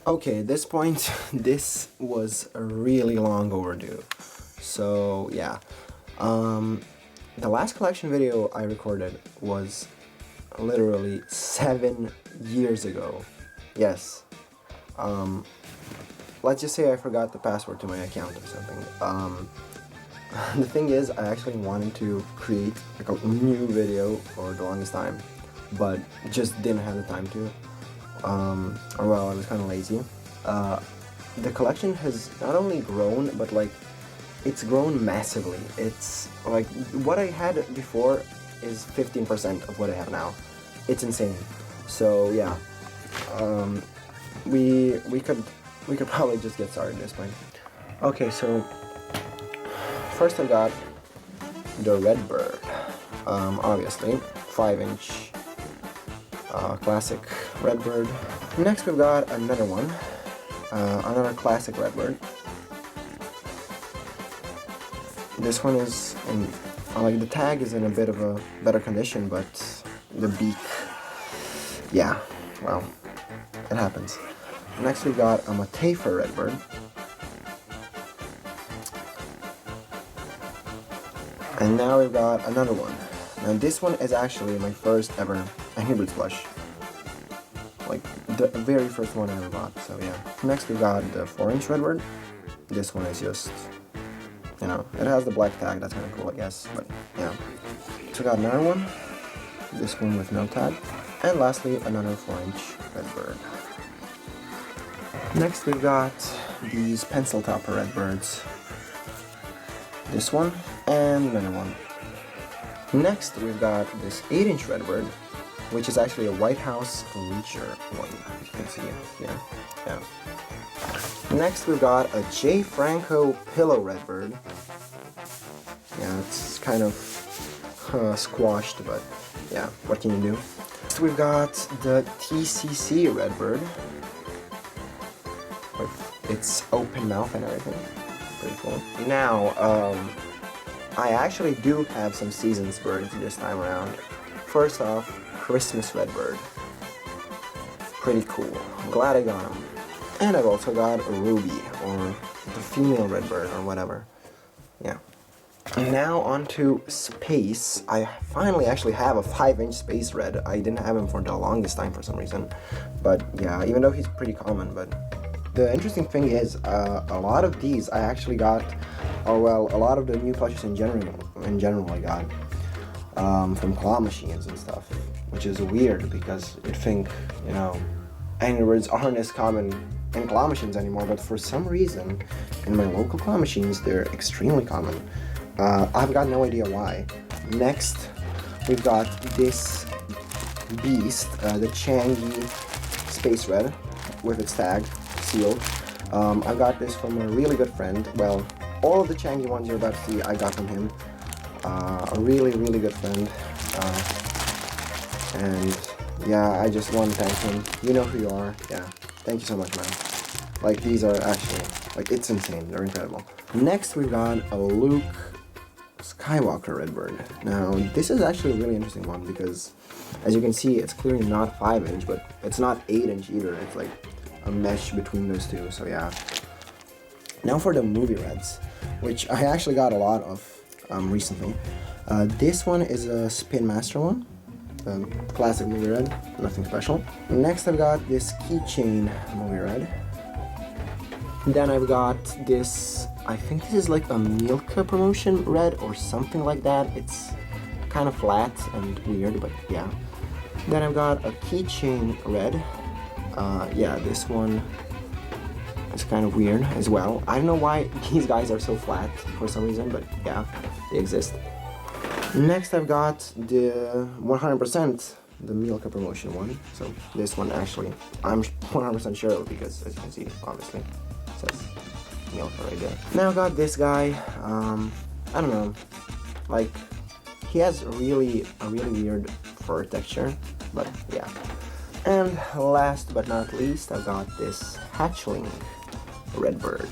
Okay, at this point, this was really long overdue. So yeah, the last collection video I recorded was literally 7 years ago. Yes. Let's just say I forgot the password to my account or something. The thing is, I actually wanted to create like a new video for the longest time, but just didn't have the time to. Or well, I was kind of lazy. The collection has not only grown, but like, it's grown massively. It's like, what I had before is 15% of what I have now. It's insane. So yeah, we could probably just get started at this point. Okay, so first I got the Redbird, obviously 5-inch classic Redbird. Next we've got another one, another classic Redbird. This one is in, like, the tag is in a bit of a better condition, but the beak, yeah, well, it happens. Next we've got a Matilda Redbird. And now we've got another one. Now this one is actually my first ever Angry Birds plush. Like, the very first one I ever bought, so yeah. Next we've got the 4-inch Redbird. This one is just, you know, it has the black tag, that's kind of cool, I guess, but yeah. So we got another one, this one with no tag. And lastly, another 4-inch Redbird. Next we've got these pencil topper Redbirds. This one, and another one. Next we've got this 8-inch Redbird, which is actually a White House Reacher one, as you can see here. Yeah. Next we've got a J. Franco Pillow Redbird. Yeah, it's kind of squashed, but yeah, what can you do? Next we've got the TCC Redbird, with its open mouth and everything. Pretty cool. Now, I actually do have some season's birds this time around. First off, Christmas Redbird. Pretty cool. I'm glad I got them. And I've also got a Ruby, or the female Redbird, or whatever. Yeah. Now onto Space. I finally actually have a 5-inch Space Red. I didn't have him for the longest time for some reason. But yeah, even though he's pretty common, but the interesting thing is, a lot of these I actually got, or well, a lot of the new plushes in general I got from claw machines and stuff, which is weird because you'd think, you know, Angry Birds aren't as common in claw machines anymore, but for some reason, in my local claw machines, they're extremely common. I've got no idea why. Next, we've got this beast, the Changi Space Red, with its tag sealed. I got this from a really good friend. Well, all of the Changi ones you're about to see, I got from him. A really good friend. And yeah, I just want to thank him. You know who you are. Yeah, thank you so much, man. Like, these are actually, like, it's insane. They're incredible. Next, we've got a Luke Skywalker Redbird. Now, this is actually a really interesting one because, as you can see, it's clearly not 5-inch, but it's not 8-inch either. It's like a mesh between those two, so yeah. Now for the movie Reds, which I actually got a lot of recently. This one is a Spin Master one, classic movie red, nothing special. Next I've got this Keychain movie red. Then I've got this, I think this is like a Milka promotion red or something like that. It's kind of flat and weird, but yeah. Then I've got a Keychain red. Yeah, this one is kind of weird as well. I don't know why these guys are so flat for some reason, but yeah, they exist. Next I've got the 100%, the Milka promotion one. So this one actually, I'm 100% sure of because, as you can see, obviously, it says Milka right there. Now I got this guy, I don't know, like, he has a really weird fur texture, but yeah. And last but not least, I got this Hatchling Redbird.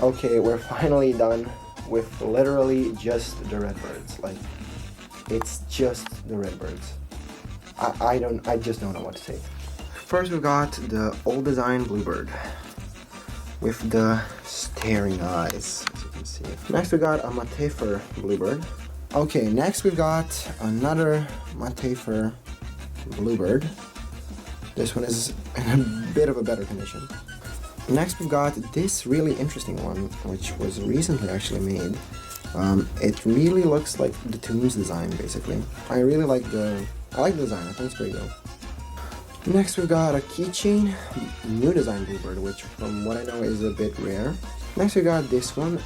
Okay, we're finally done with literally just the Redbirds. Like, it's just the Redbirds. I just don't know what to say. First we got the old design Bluebird with the staring eyes, as you can see. Next we got a Matafer Bluebird. Okay, next we've got another Matafer Bluebird. This one is in a bit of a better condition. Next we've got this really interesting one, which was recently actually made. It really looks like the Toons design, basically. I really like the design. I think it's pretty good. Next we've got a keychain, new design Bluebird, which from what I know is a bit rare. Next we got this one.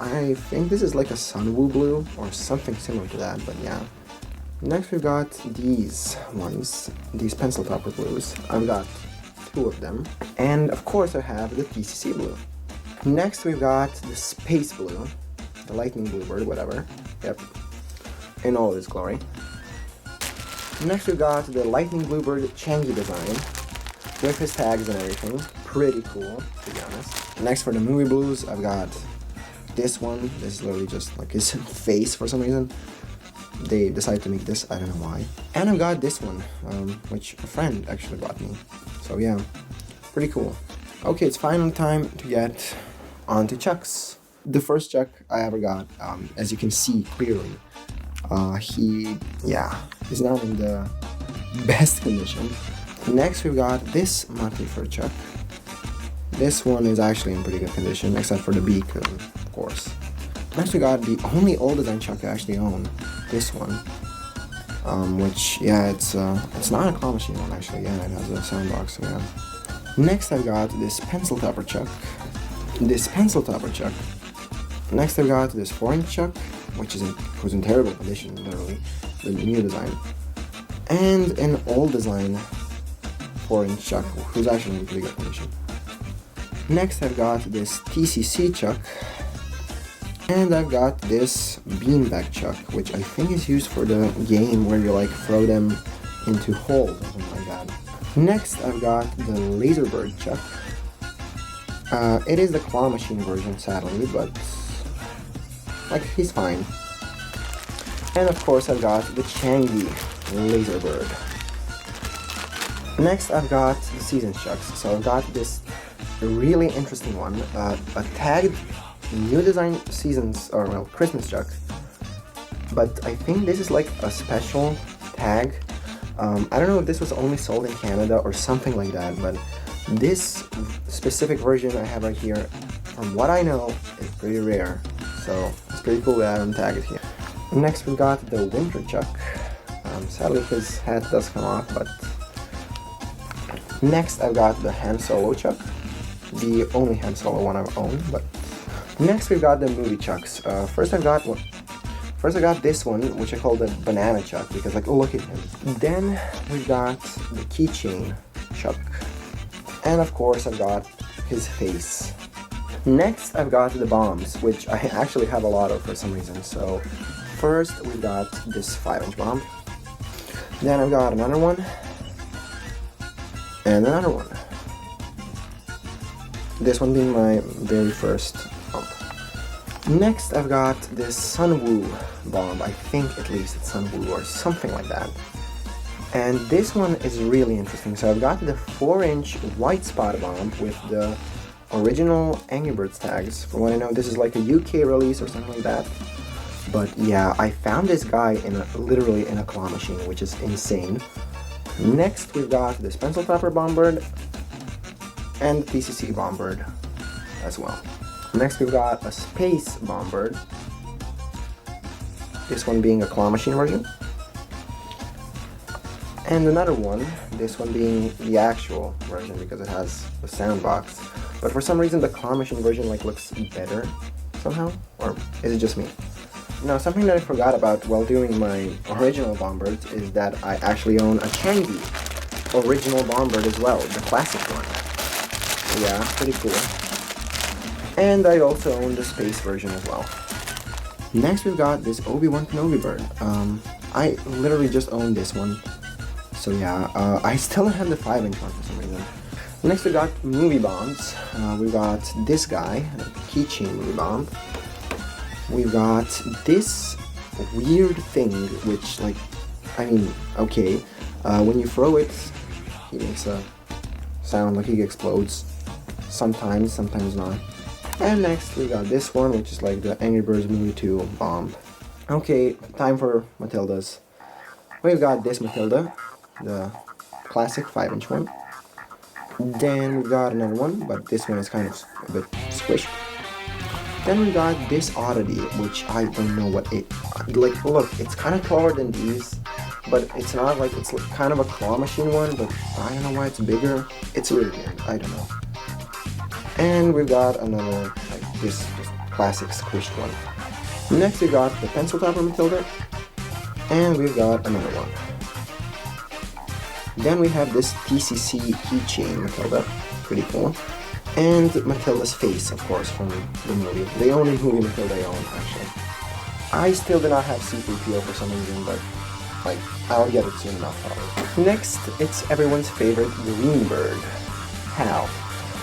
I think this is like a Sunwoo blue or something similar to that, but yeah. Next we've got these ones, these pencil topper blues. I've got 2 of them. And of course I have the TCC blue. Next we've got the space blue, the lightning Bluebird, whatever. Yep, in all its glory. Next we've got the lightning Bluebird Changi design with his tags and everything. Pretty cool, to be honest. Next for the movie blues, I've got this one. This is literally just like his face for some reason. They decided to make this, I don't know why. And I've got this one, which a friend actually bought me. So yeah, pretty cool. Okay, it's finally time to get onto Chucks. The first Chuck I ever got, as you can see clearly, he's not in the best condition. Next we've got this Matafer Chuck. This one is actually in pretty good condition, except for the beak, of course. Next we got the only old design Chuck I actually own, this one. Which, yeah, it's not a claw machine one actually, yeah, it has a sound box, so yeah. Next I've got this pencil topper Chuck. Next I've got this 4-inch Chuck, which was in terrible condition, literally, the new design. And an old design 4-inch Chuck, who's actually in pretty good condition. Next I've got this TCC Chuck. And I've got this beanbag Chuck, which I think is used for the game where you like throw them into holes or something like that. Next I've got the Laserbird Chuck. It is the claw machine version, sadly, but like he's fine. And of course I've got the Changi Laserbird. Next I've got the Seasons Chucks. So I've got this really interesting one, a tagged new design Seasons, or well, Christmas Chuck. But I think this is like a special tag. I don't know if this was only sold in Canada or something like that, but this specific version I have right here, from what I know, is pretty rare. So it's pretty cool that I'm tagged here. Next we got the Winter Chuck. Sadly his hat does come off, but... Next I've got the Han Solo Chuck. The only Han Solo one I've owned, but... Next we've got the movie Chucks. First I got this one, which I call the Banana Chuck, because like, oh look at him. Then we got the Keychain Chuck. And of course I've got his face. Next I've got the bombs, which I actually have a lot of for some reason. So first we got this 5-inch bomb. Then I've got another one. And another one. This one being my very first bomb. Next I've got this Sunwoo bomb. I think at least it's Sunwoo or something like that. And this one is really interesting. So I've got the 4-inch white spot bomb with the original Angry Birds tags. For what I know, this is like a UK release or something like that. But yeah, I found this guy literally in a claw machine, which is insane. Next we've got this pencil topper Bombird and TCC Bombird as well. Next we've got a space Bombird. This one being a claw machine version. And another one, this one being the actual version because it has a sound box. But for some reason the claw machine version like looks better somehow, or is it just me? Now something that I forgot about while doing my original Bombirds is that I actually own a Changi original Bombird as well, the classic one. Yeah, pretty cool. And I also own the space version as well. Next we've got this Obi-Wan Kenobi bird. I literally just own this one. So yeah, I still don't have the 5-inch one for some reason. Next we got movie bombs. We got this guy, the keychain movie bomb. We've got this weird thing, which like, I mean, okay, when you throw it, he makes a sound, like he explodes. Sometimes, sometimes not. And next we got this one, which is like the Angry Birds movie 2 bomb. Okay, time for Matildas. We've got this Matilda, the classic 5-inch one. Then we got another one, but this one is kind of a bit squished. Then we got this oddity, which I don't know what it... Like, look, it's kind of taller than these, but it's not like... It's kind of a claw machine one, but I don't know why it's bigger. It's really weird, I don't know. And we've got another, like, this classic squished one. Next we got the pencil topper Matilda, and we've got another one. Then we have this TCC keychain Matilda, pretty cool. And Matilda's face, of course, from the movie. The only movie Matilda I own, actually. I still do not have C3PO for some reason, but like, I'll get it soon enough, probably. Next, it's everyone's favorite green bird, Hal.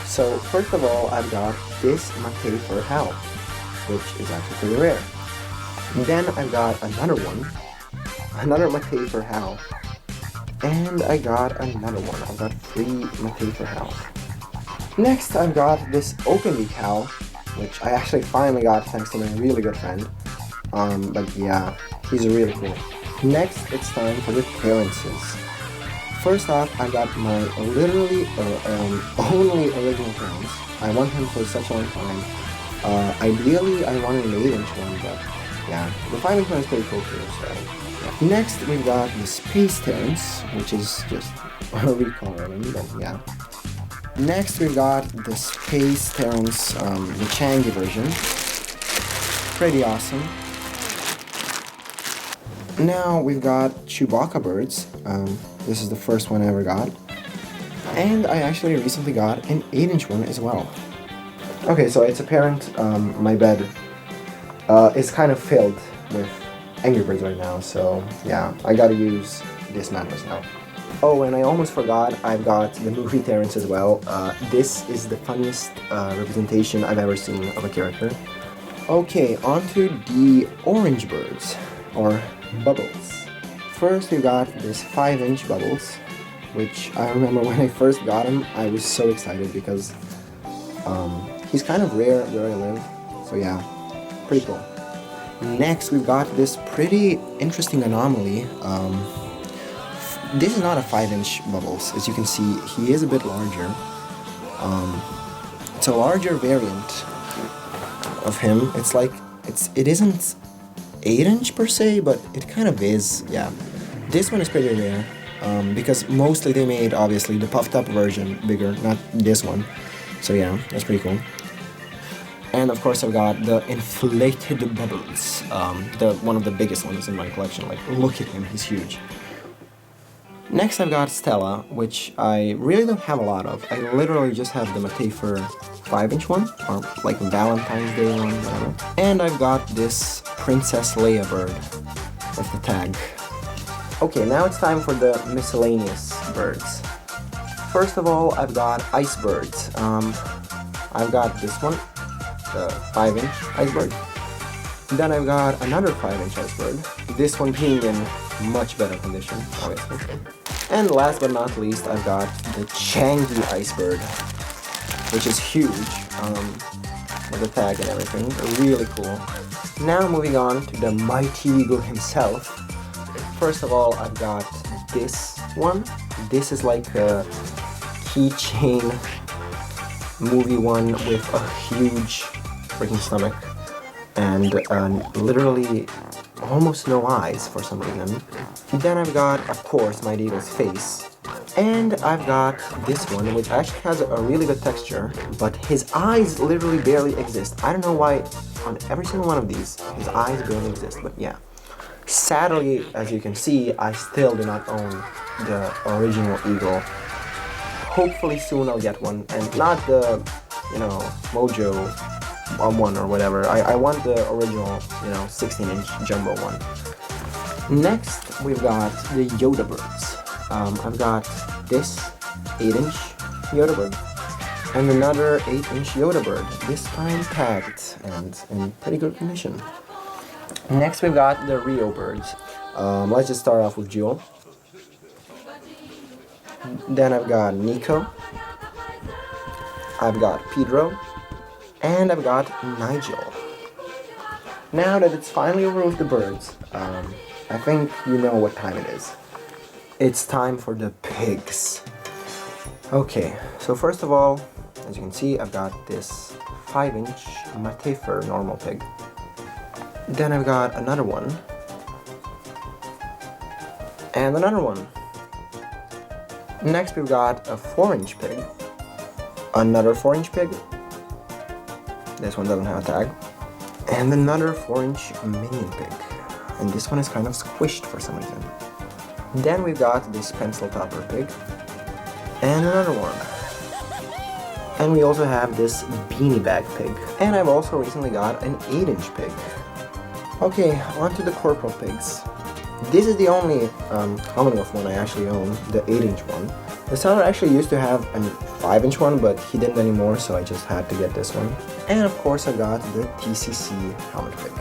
So, first of all, I've got this Matilda for Hal, which is actually pretty rare. Then I've got another one, another Matilda for Hal. And I got another one. I've got 3 Matilda for Hal. Next, I've got this Oakenby cow, which I actually finally got thanks to my really good friend. But yeah, he's really cool. Next, it's time for the clearances. First off, I got my literally only original clearance. I want him for such a long time. Ideally, I wanted an 8-inch one, but yeah, the 5-inch one is pretty cool too, so yeah. Next, we've got the Space Terrence, which is just a recoloring, but yeah. Next, we got the Space Terrence, the Changi version. Pretty awesome. Now we've got Chewbacca birds. This is the first one I ever got. And I actually recently got an 8-inch one as well. Okay, so it's apparent my bed is kind of filled with Angry Birds right now, so yeah, I gotta use this mattress now. Oh, and I almost forgot, I've got the movie Terrence as well. This is the funniest representation I've ever seen of a character. Okay, on to the orange birds, or Bubbles. First we got this 5-inch Bubbles, which I remember when I first got him, I was so excited because he's kind of rare where I live, so yeah, pretty cool. Next we've got this pretty interesting anomaly. This is not a 5-inch Bubbles. As you can see, he is a bit larger. It's a larger variant of him. It's like, it isn't 8-inch per se, but it kind of is, yeah. This one is pretty rare, because mostly they made, obviously, the puffed up version bigger, not this one. So yeah, that's pretty cool. And of course I've got the inflated Bubbles, one of the biggest ones in my collection. Like, look at him, he's huge. Next I've got Stella, which I really don't have a lot of. I literally just have the Matei 5-inch one, or like Valentine's Day one, whatever. And I've got this Princess Leia bird with the tag. Okay, now it's time for the miscellaneous birds. First of all, I've got ice birds. I've got this one, the 5-inch ice bird. Then I've got another 5-inch ice bird. This one being in much better condition, obviously. And last but not least, I've got the Changi ice bird, which is huge, with the tag and everything. Really cool. Now moving on to the mighty eagle himself. First of all, I've got this one. This is like a keychain movie one with a huge freaking stomach and literally almost no eyes for some reason. Then I've got, of course, Mighty Eagle's face. And I've got this one, which actually has a really good texture, but his eyes literally barely exist. I don't know why on every single one of these, his eyes barely exist, but yeah. Sadly, as you can see, I still do not own the original Eagle. Hopefully soon I'll get one, and not the, Mojo one or whatever. I want the original, 16-inch jumbo one. Next, we've got the Yoda birds. I've got this 8-inch Yoda bird, and another 8-inch Yoda bird, this time tagged and in pretty good condition. Next, we've got the Rio birds. Let's just start off with Jewel. Then I've got Nico, I've got Pedro, and I've got Nigel. Now that it's finally over with the birds, I think you know what time it is. It's time for the pigs. Okay, so first of all, as you can see, I've got this 5-inch Matifer normal pig. Then I've got another one. And another one. Next we've got a 4-inch pig. Another 4-inch pig. This one doesn't have a tag. And another 4-inch minion pig. And this one is kind of squished for some reason. Then we've got this pencil topper pig. And another one. And we also have this beanie bag pig. And I've also recently got an 8-inch pig. Okay, on to the corporal pigs. This is the only Commonwealth one I actually own, the 8-inch one. The seller actually used to have a 5-inch one, but he didn't anymore, so I just had to get this one. And of course I got the TCC helmet pig.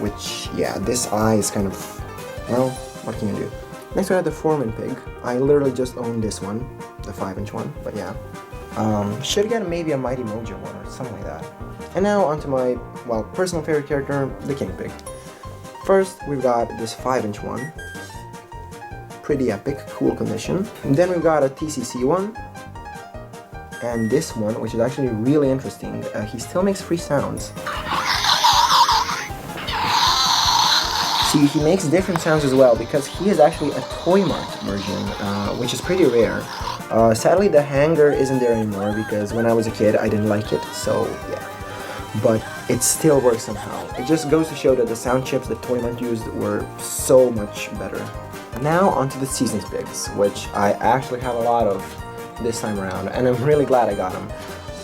Which, yeah, this eye is kind of, well, what can you do? Next we have the Foreman pig. I literally just own this one, the 5-inch one, but yeah. Should get maybe a Mighty Mojo one or something like that. And now onto my, well, personal favorite character, the King Pig. First, we've got this 5-inch one. Pretty epic, cool condition. And then we've got a TCC one. And this one, which is actually really interesting, he still makes free sounds. See, he makes different sounds as well, because he is actually a Toy Mart version, which is pretty rare. Sadly, the hanger isn't there anymore, because when I was a kid, I didn't like it, so yeah. But it still works somehow. It just goes to show that the sound chips that Toy Mart used were so much better. Now onto the Seasons pigs, which I actually have a lot of this time around, and I'm really glad I got them.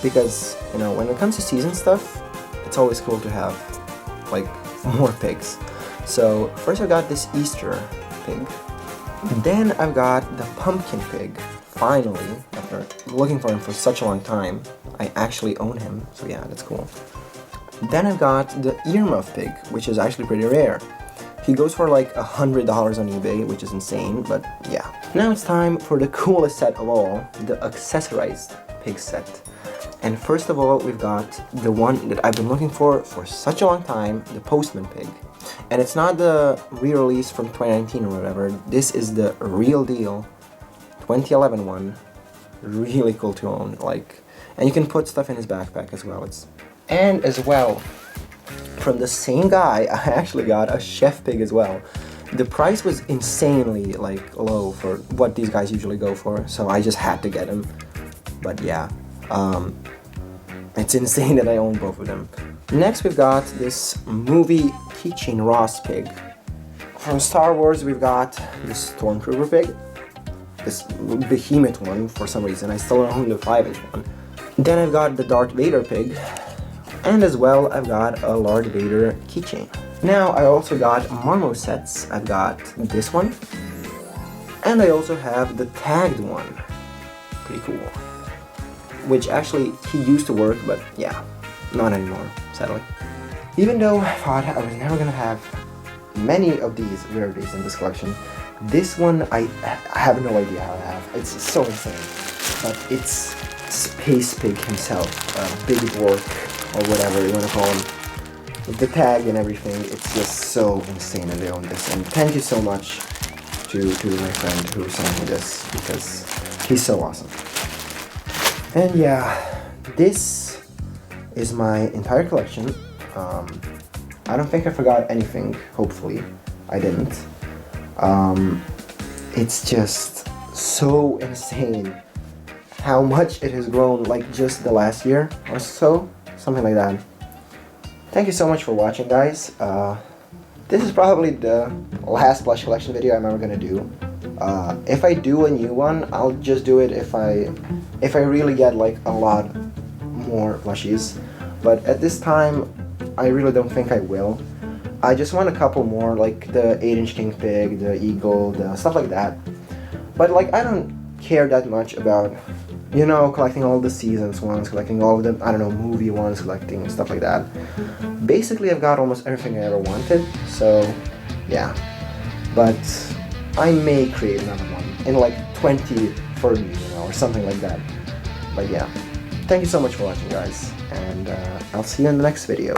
Because, you know, when it comes to season stuff, it's always cool to have, like, more pigs. So, first I got this Easter pig. Then I've got the Pumpkin pig. Finally, after looking for him for such a long time, I actually own him, so yeah, that's cool. Then I've got the Earmuff pig, which is actually pretty rare. He goes for like $100 on eBay, which is insane, but yeah. Now it's time for the coolest set of all, the accessorized pig set. And first of all, we've got the one that I've been looking for such a long time, the Postman pig. And it's not the re-release from 2019 or whatever, this is the real deal 2011 one. Really cool to own, like, and you can put stuff in his backpack as well. And as well, from the same guy, I actually got a chef pig as well. The price was insanely like low for what these guys usually go for, so I just had to get him. But yeah, it's insane that I own both of them. Next we've got this movie keychain Ross pig. From Star Wars we've got this Stormtrooper pig. This behemoth one for some reason. I still own the 5-inch one. Then I've got the Darth Vader pig. And as well, I've got a Lord Vader keychain. Now, I also got Marmo sets. I've got this one. And I also have the tagged one. Pretty cool. Which actually, he used to work, but yeah, not anymore, sadly. Even though I thought I was never gonna have many of these rarities in this collection, this one I have no idea how to have. It's so insane. But it's Space Pig himself, Big Dwarf, or whatever you want to call him. With the tag and everything, it's just so insane that they own this. And thank you so much to my friend who sent me this, because he's so awesome. And yeah, this is my entire collection. I don't think I forgot anything, hopefully. I didn't. It's just so insane how much it has grown, like just the last year or so, something like that. Thank you so much for watching, guys. This is probably the last plush collection video I'm ever gonna do. If I do a new one, I'll just do it if I really get like a lot more plushies. But at this time, I really don't think I will. I just want a couple more, like the 8-inch King Pig, the Eagle, the stuff like that. But like, I don't care that much about, you know, collecting all the seasons ones, collecting all of the, I don't know, movie ones, collecting stuff like that. Basically, I've got almost everything I ever wanted, so yeah. But I may create another one in like 20 for me, you know, or something like that. But yeah. thank you so much for watching, guys, and I'll see you in the next video.